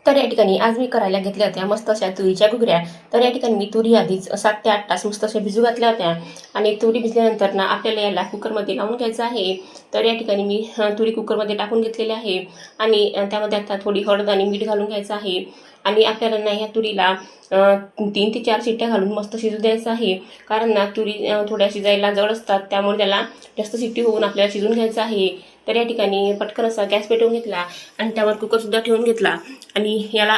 तर या ठिकाणी आज मी करायला घेतल्या होत्या मस्त अशा तुरीच्या घुगऱ्या. तर या ठिकाणी मी तुरी आधीच 7 ते 8 तास मस्त अशा भिजू घातल्या होत्या आणि तुरी भिजल्यानंतर ना आपल्याला याला कुकरमध्ये लावून घ्यायचं आहे. तर या ठिकाणी मी तुरी कुकरमध्ये टाकून घेतलेली आहे आणि त्यामध्ये आता थोडी हळद आणि मीठ घालून घ्यायचं आहे आणि आपल्याला ना ह्या तुरीला 3 ते 4 शिट्ट्या घालून मस्त शिजू द्यायचं आहे. कारण ना तुरी थोड्या शिजायला जड असतात, त्यामुळे त्याला जास्त शिट्टी होऊन आपल्याला शिजून घ्यायचं आहे. तर या ठिकाणी पटकन असा गॅस पेटवून घेतला आणि त्यावर कुकरसुद्धा ठेवून घेतला आणि याला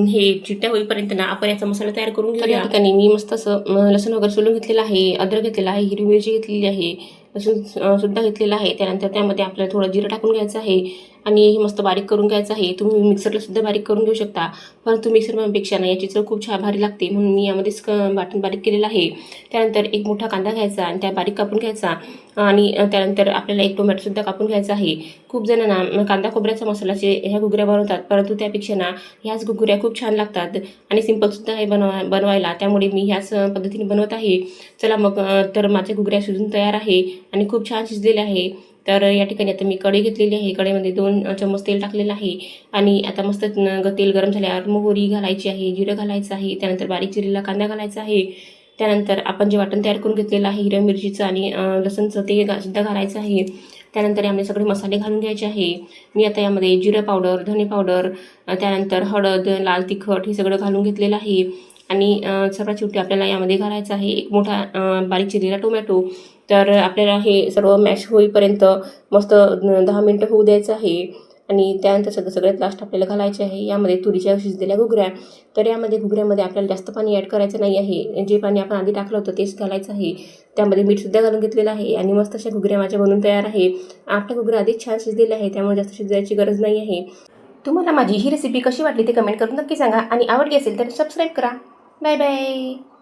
हे चिट्ट्या होईपर्यंत ना आपण याचा मसाला तयार करून घेऊया. या ठिकाणी मी मस्त असं लसूण वगैरे सोलून घेतलेलं आहे, अद्रक घेतलेला आहे, हिरवी मिरची घेतलेली आहे, लसूण सुद्धा घेतलेला आहे. त्यानंतर त्यामध्ये आपल्याला थोडं जिरं टाकून घ्यायचं आहे आणि हे मस्त बारीक करून घ्यायचं आहे. तुम्ही मिक्सरला सुद्धा बारीक करून घेऊ शकता, परंतु मिक्सरपेक्षा ना याची चव खूप छान भारी लागते, म्हणून मी यामध्येच वाटण बारीक केलेलं आहे. त्यानंतर एक मोठा कांदा घ्यायचा आणि त्या बारीक कापून घ्यायचा आणि त्यानंतर आपल्याला एक टोमॅटोसुद्धा कापून घ्यायचा आहे. खूप जणांना कांदा खोबऱ्याचा मसाल्याचे ह्या घुगऱ्या बनवतात, परंतु त्यापेक्षा ना ह्याच घुगऱ्या खूप छान लागतात आणि सिंपलसुद्धा आहे बनवायला, त्यामुळे मी ह्याच पद्धतीने बनवत आहे. चला मग, तर माझ्या घुगऱ्या शिजून तयार आहे आणि खूप छान शिजलेले आहे. तर या ठिकाणी आता मी कढई घेतलेली आहे, कढईमध्ये 2 चम्मच तेल टाकलेलं आहे आणि आता मस्त तेल गरम झाल्यावर मोहरी घालायची आहे, जिरं घालायचं आहे, त्यानंतर बारीक चिरलेला कांदा घालायचा आहे. त्यानंतर आपण जे वाटण तयार करून घेतलेलं आहे हिरव्या मिरचीचं आणि लसूणचं ते सुद्धा घालायचं आहे. त्यानंतर यामध्ये सगळे मसाले घालून घ्यायचे आहे. मी आता यामध्ये जिरं पावडर, धने पावडर, त्यानंतर हळद, लाल तिखट हे सगळं घालून घेतलेलं आहे आणि सर्वात शेवटी आपल्याला यामध्ये घालायचं आहे एक मोठा बारीक चिरलेला टोमॅटो. तर आपल्याला हे सर्व मॅश होईपर्यंत मस्त 10 मिनटं होऊ द्यायचं आहे आणि त्यानंतर सगळ्यात लास्ट आपल्याला घालायचे आहे यामध्ये तुरीच्या शिजलेल्या घुगऱ्या. तर यामध्ये घुगऱ्यामध्ये आपल्याला जास्त पाणी ॲड करायचं नाही आहे, जे पाणी आपण आधी टाकलं होतं तेच घालायचं आहे. त्यामध्ये मीठसुद्धा घालून घेतलेलं आहे आणि मस्त अशा घुगऱ्या माझ्या बनून तयार आहे. आपल्या घुगऱ्या आधीच छान शिजलेल्या आहे, त्यामुळे जास्त शिजवायची गरज नाही आहे. तुम्हाला माझी ही रेसिपी कशी वाटली ते कमेंट करून नक्की सांगा आणि आवडली असेल तर सबस्क्राईब करा. Bye bye.